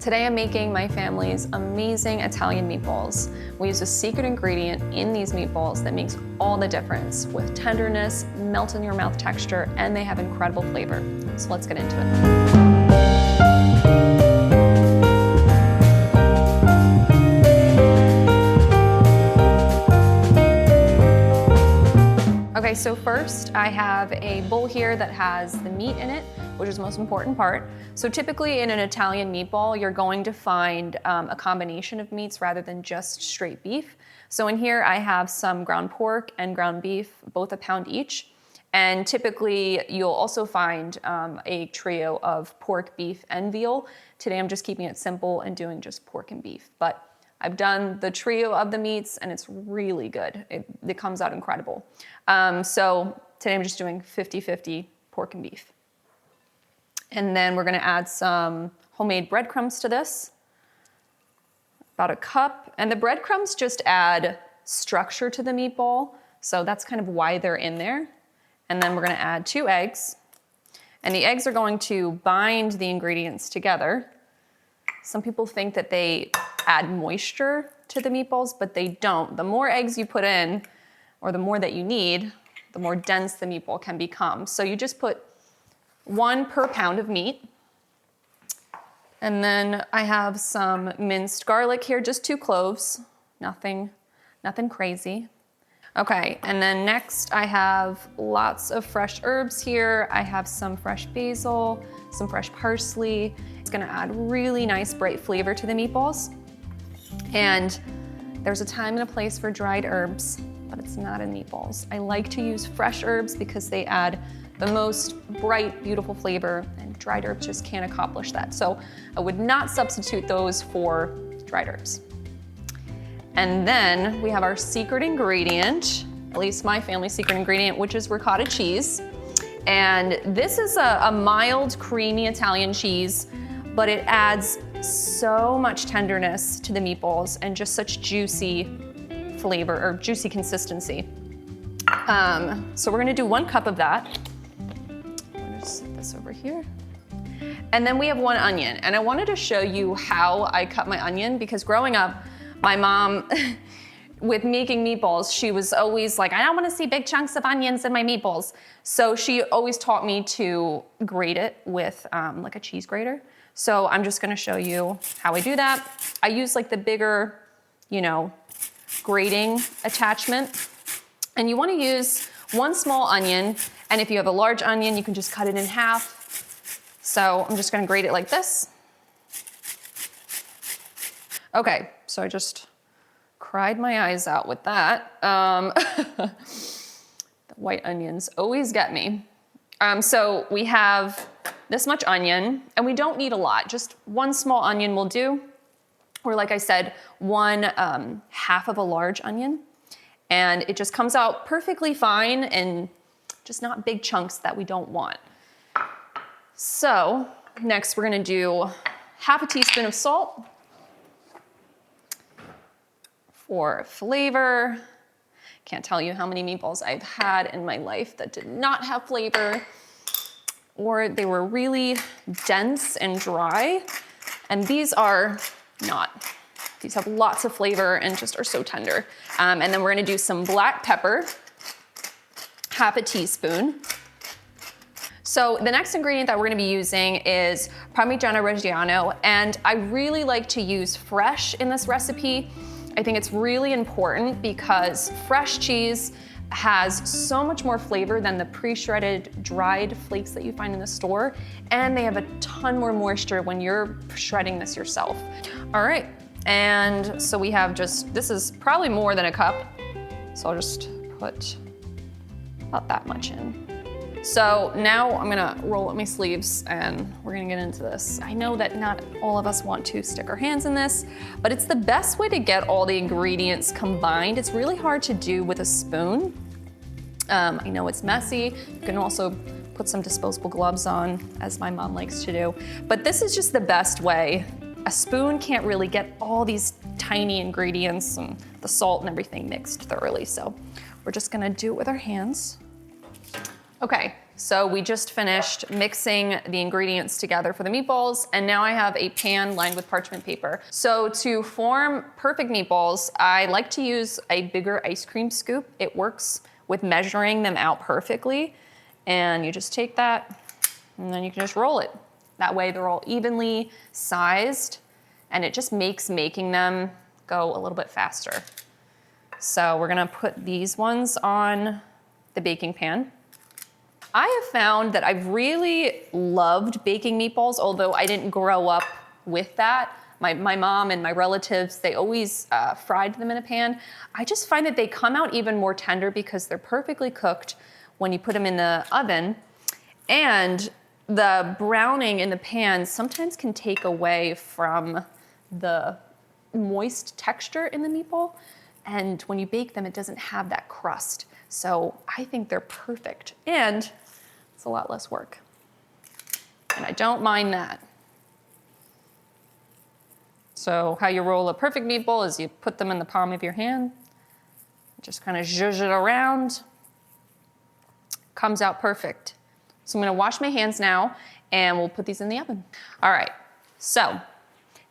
Today I'm making my family's amazing Italian meatballs. We use a secret ingredient in these meatballs that makes all the difference with tenderness, melt in your mouth texture, and they have incredible flavor. So let's get into it. Okay, so first I have a bowl here that has the meat in it, which is the most important part. So typically in an Italian meatball, you're going to find a combination of meats rather than just straight beef. So in here I have some ground pork and ground beef, both a pound each. And typically you'll also find a trio of pork, beef, and veal. Today I'm just keeping it simple and doing just pork and beef. But I've done the trio of the meats and it's really good. It comes out incredible. So today I'm just doing 50-50 pork and beef. And then we're gonna add some homemade breadcrumbs to this, about a cup. And the breadcrumbs just add structure to the meatball. So that's kind of why they're in there. And then we're gonna add 2 eggs. And the eggs are going to bind the ingredients together. Some people think that they add moisture to the meatballs, but they don't. The more eggs you put in, or the more that you need, the more dense the meatball can become. So you just put 1 per pound of meat. And then I have some minced garlic here, just 2 cloves, nothing crazy. Okay, and then next I have lots of fresh herbs here. I have some fresh basil, some fresh parsley. It's gonna add really nice bright flavor to the meatballs. And there's a time and a place for dried herbs, but it's not in meatballs. I like to use fresh herbs because they add the most bright, beautiful flavor, and dried herbs just can't accomplish that. So I would not substitute those for dried herbs. And then we have our secret ingredient, at least my family's secret ingredient, which is ricotta cheese. And this is a mild, creamy Italian cheese, but it adds so much tenderness to the meatballs and just such juicy flavor, or juicy consistency. So we're gonna do 1 cup of that. I'm gonna set this over here. And then we have 1 onion. And I wanted to show you how I cut my onion, because growing up, my mom, with making meatballs, she was always like, I don't wanna see big chunks of onions in my meatballs. So she always taught me to grate it with like a cheese grater. So I'm just gonna show you how I do that. I use like the bigger, grating attachment. And you wanna use 1 small onion. And if you have a large onion, you can just cut it in half. So I'm just gonna grate it like this. Okay, so I just cried my eyes out with that. The white onions always get me. So we have this much onion, and we don't need a lot. Just 1 small onion will do. Or like I said, 1/2 of a large onion. And it just comes out perfectly fine and just not big chunks that we don't want. So next we're gonna do 1/2 teaspoon of salt. For flavor. Can't tell you how many meatballs I've had in my life that did not have flavor, or they were really dense and dry. And these are not. These have lots of flavor and just are so tender. And then we're gonna do some black pepper, 1/2 teaspoon. So the next ingredient that we're gonna be using is Parmigiano Reggiano, and I really like to use fresh in this recipe. I think it's really important because fresh cheese has so much more flavor than the pre-shredded dried flakes that you find in the store, and they have a ton more moisture when you're shredding this yourself. All right, and so we have this is probably more than a cup, so I'll just put about that much in. So now I'm gonna roll up my sleeves and we're gonna get into this. I know that not all of us want to stick our hands in this, but it's the best way to get all the ingredients combined. It's really hard to do with a spoon. I know it's messy. You can also put some disposable gloves on, as my mom likes to do. But this is just the best way. A spoon can't really get all these tiny ingredients and the salt and everything mixed thoroughly. So we're just gonna do it with our hands. Okay, so we just finished mixing the ingredients together for the meatballs, and now I have a pan lined with parchment paper. So to form perfect meatballs, I like to use a bigger ice cream scoop. It works with measuring them out perfectly, and you just take that, and then you can just roll it. That way they're all evenly sized, and it just makes making them go a little bit faster. So we're gonna put these ones on the baking pan. I have found that I've really loved baking meatballs, although I didn't grow up with that. My mom and my relatives, they always fried them in a pan. I just find that they come out even more tender because they're perfectly cooked when you put them in the oven. And the browning in the pan sometimes can take away from the moist texture in the meatball. And when you bake them, it doesn't have that crust. So I think they're perfect. And it's a lot less work. And I don't mind that. So how you roll a perfect meatball is you put them in the palm of your hand, just kind of zhuzh it around, comes out perfect. So I'm gonna wash my hands now and we'll put these in the oven. All right, so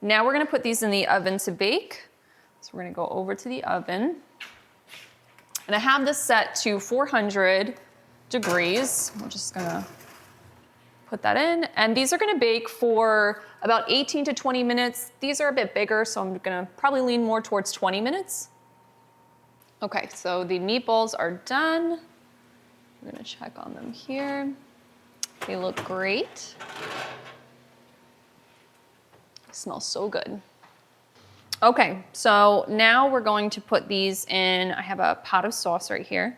now we're gonna put these in the oven to bake. So we're gonna go over to the oven. And I have this set to 400 degrees. I'm just gonna put that in. And these are gonna bake for about 18 to 20 minutes. These are a bit bigger, so I'm gonna probably lean more towards 20 minutes. Okay, so the meatballs are done. I'm gonna check on them here. They look great. They smell so good. Okay, so now we're going to put these in. I have a pot of sauce right here.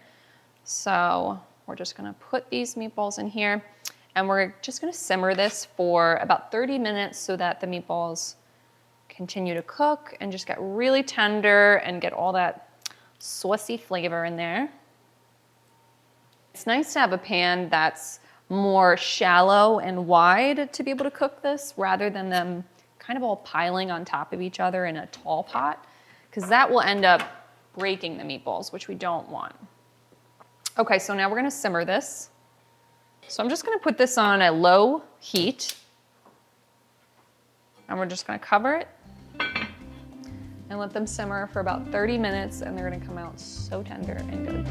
So we're just gonna put these meatballs in here, and we're just gonna simmer this for about 30 minutes so that the meatballs continue to cook and just get really tender and get all that saucy flavor in there. It's nice to have a pan that's more shallow and wide to be able to cook this rather than them kind of all piling on top of each other in a tall pot, because that will end up breaking the meatballs, which we don't want. Okay, so now we're gonna simmer this. So I'm just gonna put this on a low heat, and we're just gonna cover it and let them simmer for about 30 minutes, and they're gonna come out so tender and good.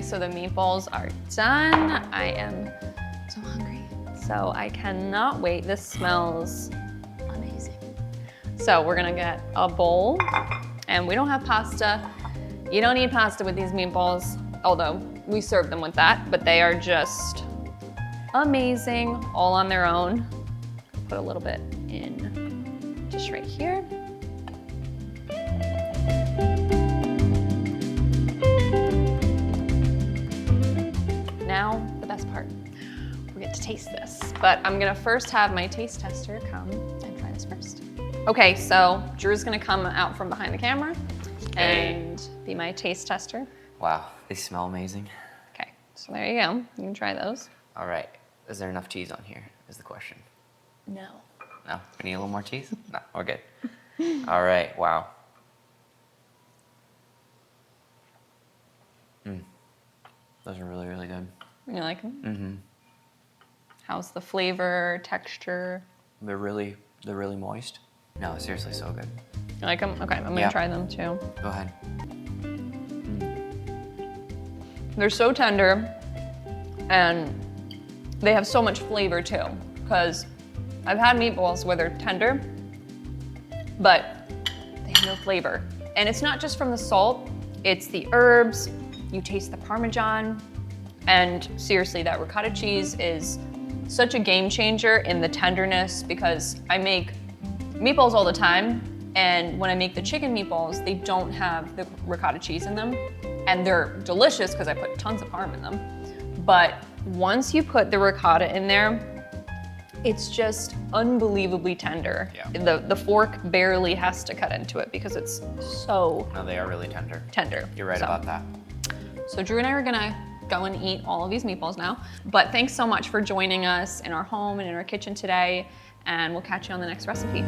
So the meatballs are done. I am so hungry. So I cannot wait. This smells amazing. So we're gonna get a bowl, and we don't have pasta. You don't need pasta with these meatballs, although we serve them with that, but they are just amazing all on their own. Put a little bit in just right here. Now, the best part, we get to taste this. But I'm gonna first have my taste tester come and try this first. Okay, so Drew's gonna come out from behind the camera and be my taste tester. Wow, they smell amazing. Okay, so there you go. You can try those. All right, is there enough cheese on here, is the question. No. No, we need a little more cheese? No, we're good. All right, wow. Those are really, really good. You like them? Mm-hmm. How's the flavor, texture? They're really moist. No, seriously, so good. You like them? Okay, I'm gonna try them too. Go ahead. They're so tender, and they have so much flavor too, because I've had meatballs where they're tender, but they have no flavor. And it's not just from the salt, it's the herbs, you taste the parmesan, and seriously, that ricotta cheese is such a game changer in the tenderness, because I make meatballs all the time, and when I make the chicken meatballs, they don't have the ricotta cheese in them, and they're delicious because I put tons of parm in them. But once you put the ricotta in there, it's just unbelievably tender. Yeah. The fork barely has to cut into it because it's so No, they are really tender. tender. You're right about that. So Drew and I are gonna go and eat all of these meatballs now. But thanks so much for joining us in our home and in our kitchen today, and we'll catch you on the next recipe.